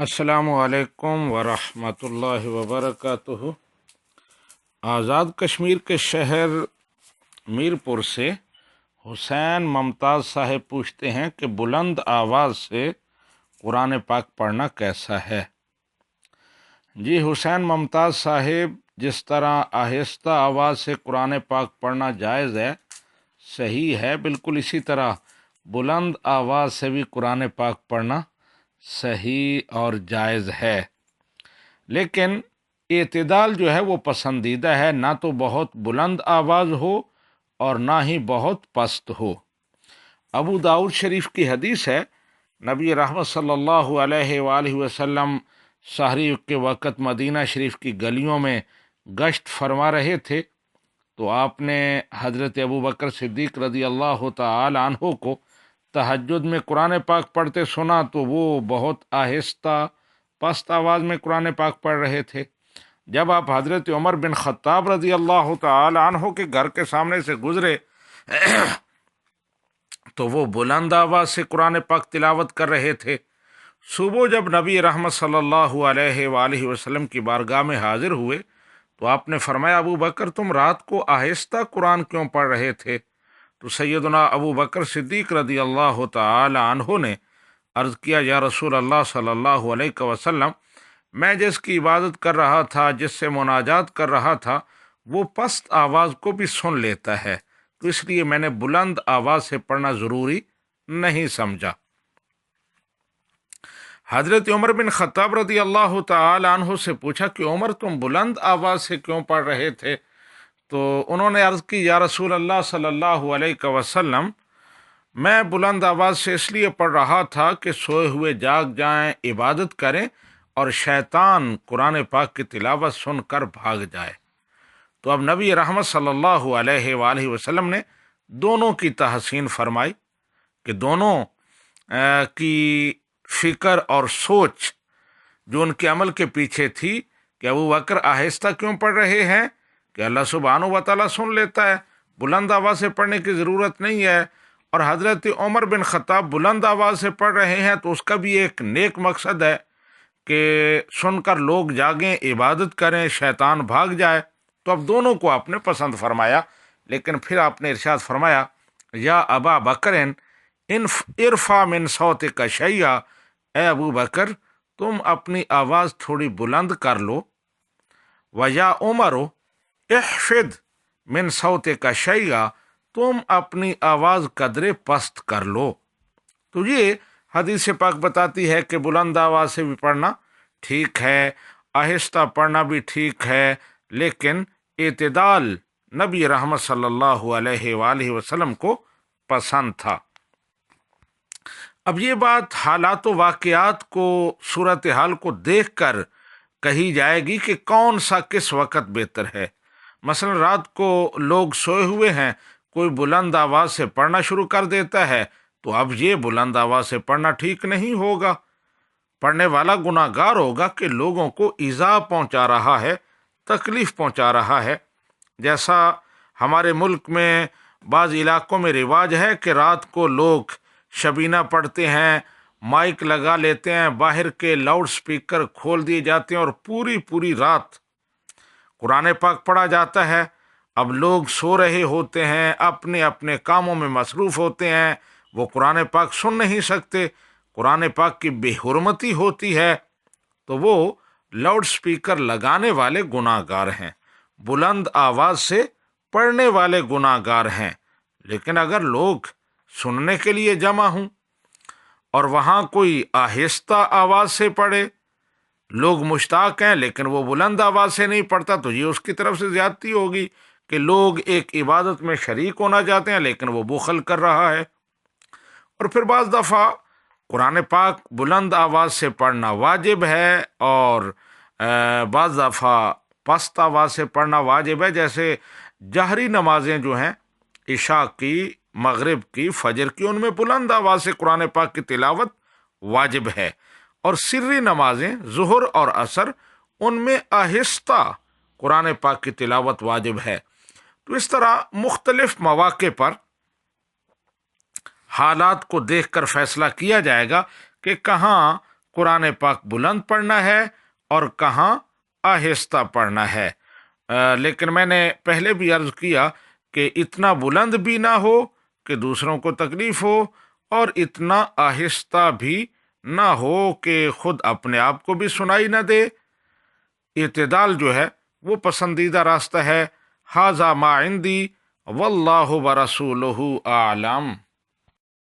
अस्सलामुअलैकुम वरहमतुल्लाहि वबरकातुहु। आज़ाद कश्मीर के शहर मीरपुर से हुसैन मुमताज़ साहब पूछते हैं कि बुलंद आवाज़ से कुरान पाक पढ़ना कैसा है। जी, हुसैन मुमताज़ साहब, जिस तरह आहिस्ता आवाज़ से कुरान पाक पढ़ना जायज़ है, सही है, बिल्कुल इसी तरह बुलंद आवाज़ से भी कुरान पाक पढ़ना सही और जायज़ है। लेकिन एतदाल जो है वो पसंदीदा है, ना तो बहुत बुलंद आवाज़ हो और ना ही बहुत पस्त हो। अबू दाऊद शरीफ की हदीस है, नबी रहमत सल्लल्लाहु अलैहि वसल्लम सहरी के वक़्त मदीना शरीफ की गलियों में गश्त फरमा रहे थे, तो आपने हज़रत अबू बकर सिद्दीक़ रज़ी अल्लाह तआला अन्हु को तहज्जुद में कुरान पाक पढ़ते सुना, तो वो बहुत आहिस्ता पस्त आवाज़ में कुरान पाक पढ़ रहे थे। जब आप हज़रत उमर बिन ख़त्ताब रज़ी अल्लाह तआला अन्हु के घर के सामने से गुज़रे तो वो बुलंद आवाज़ से कुरान पाक तिलावत कर रहे थे। सुबह जब नबी रहमत सल्लल्लाहु अलैहि वसल्लम की बारगाह में हाजिर हुए तो आपने फरमाया, अबू बकर, तुम रात को आहिस्ता कुरान क्यों पढ़ रहे थे? तो सैयदना अबू बकर सिद्दीक़ रज़ी अल्लाह तआला अन्हु ने अर्ज़ किया, या रसूल अल्लाह सल्लल्लाहु अलैहि वसल्लम, मैं जिसकी इबादत कर रहा था, जिससे मुनाजात कर रहा था, वो पस्त आवाज़ को भी सुन लेता है, तो इसलिए मैंने बुलंद आवाज़ से पढ़ना ज़रूरी नहीं समझा। हज़रत उमर बिन ख़त्ताब रज़ी अल्लाह तआला अन्हु से पूछा कि उमर, तुम बुलंद आवाज़ से क्यों पढ़ रहे थे? तो उन्होंने अर्ज़ की, या रसूल अल्लाह सल्लल्लाहु अलैहि वसल्लम, मैं बुलंद आवाज़ से इसलिए पढ़ रहा था कि सोए हुए जाग जाएं, इबादत करें और शैतान कुरान पाक की तिलावत सुनकर भाग जाए। तो अब नबी रहमत सल्लल्लाहु अलैहि वसल्लम ने दोनों की तहसीन फरमाई कि दोनों की फ़िक्र और सोच जो उनके अमल के पीछे थी कि अबू बकर आहिस्ता क्यों पढ़ रहे हैं, कि अल्लाह सुब्हानहू व तआला सुन लेता है, बुलंद आवाज़ से पढ़ने की ज़रूरत नहीं है। और हज़रत उमर बिन ख़त्ताब बुलंद आवाज़ से पढ़ रहे हैं तो उसका भी एक नेक मकसद है कि सुनकर लोग जागें, इबादत करें, शैतान भाग जाए। तो अब दोनों को आपने पसंद फरमाया, लेकिन फिर आपने इरशाद फरमाया, या अबा बकरन इन इरफा मिन सौतिका शैया, ए अबू बकर, तुम अपनी आवाज़ थोड़ी बुलंद कर लो। व या उमरो इहफिद मिन सौतिका शैया, तुम अपनी आवाज़ कदरे पस्त कर लो। तो ये हदीस पाक बताती है कि बुलंद आवाज़ से भी पढ़ना ठीक है, आहिस्ता पढ़ना भी ठीक है, लेकिन एतदाल नबी रहमत सल्लल्लाहु अलैहि वसल्लम को पसंद था। अब ये बात हालात व वाक़यात को, सूरत हाल को देख कर कही जाएगी कि कौन सा किस वक़्त बेहतर है। मसलन रात को लोग सोए हुए हैं, कोई बुलंद आवाज़ से पढ़ना शुरू कर देता है, तो अब ये बुलंद आवाज़ से पढ़ना ठीक नहीं होगा। पढ़ने वाला गुनाहगार होगा कि लोगों को ईज़ा पहुंचा रहा है, तकलीफ़ पहुंचा रहा है। जैसा हमारे मुल्क में बाज़ इलाक़ों में रिवाज है कि रात को लोग शबीना पढ़ते हैं, माइक लगा लेते हैं, बाहर के लाउड स्पीकर खोल दिए जाते हैं और पूरी पूरी रात कुरान पाक पढ़ा जाता है। अब लोग सो रहे होते हैं, अपने अपने कामों में मसरूफ़ होते हैं, वो कुरान पाक सुन नहीं सकते, कुरान पाक की बेहुरमती होती है, तो वो लाउड स्पीकर लगाने वाले गुनाहगार हैं, बुलंद आवाज़ से पढ़ने वाले गुनाहगार हैं। लेकिन अगर लोग सुनने के लिए जमा हों और वहाँ कोई आहिस्ता आवाज़ से पढ़े, लोग मुश्ताक हैं लेकिन वो बुलंद आवाज़ से नहीं पढ़ता, तो ये उसकी तरफ से ज़्यादती होगी कि लोग एक इबादत में शरीक होना चाहते हैं लेकिन वो बुखल कर रहा है। और फिर बाज़ दफ़ा कुरान पाक बुलंद आवाज़ से पढ़ना वाजिब है और बाज़ दफ़ा पस्त आवाज़ से पढ़ना वाजिब है। जैसे जहरी नमाजें जो हैं, इशा की, मगरिब की, फजर की, उनमें बुलंद आवाज़ से कुरान पाक की तिलावत वाजिब है, और सिर्री नमाजें ज़ुहर और असर, उनमें आहिस्ता कुरान पाक की तिलावत वाजिब है। तो इस तरह मुख्तलिफ मौक़े पर हालात को देखकर फैसला किया जाएगा कि कहाँ قرآن پاک بلند پڑھنا ہے اور کہاں آہستہ پڑھنا ہے۔ لیکن میں نے پہلے بھی عرض کیا کہ اتنا بلند بھی نہ ہو کہ دوسروں کو تکلیف ہو، اور اتنا آہستہ بھی نہ ہو کہ خود اپنے آپ کو بھی سنائی نہ دے۔ اعتدال جو ہے وہ پسندیدہ راستہ ہے۔ ھذا ما عندی واللہ ورسولہ اعلم۔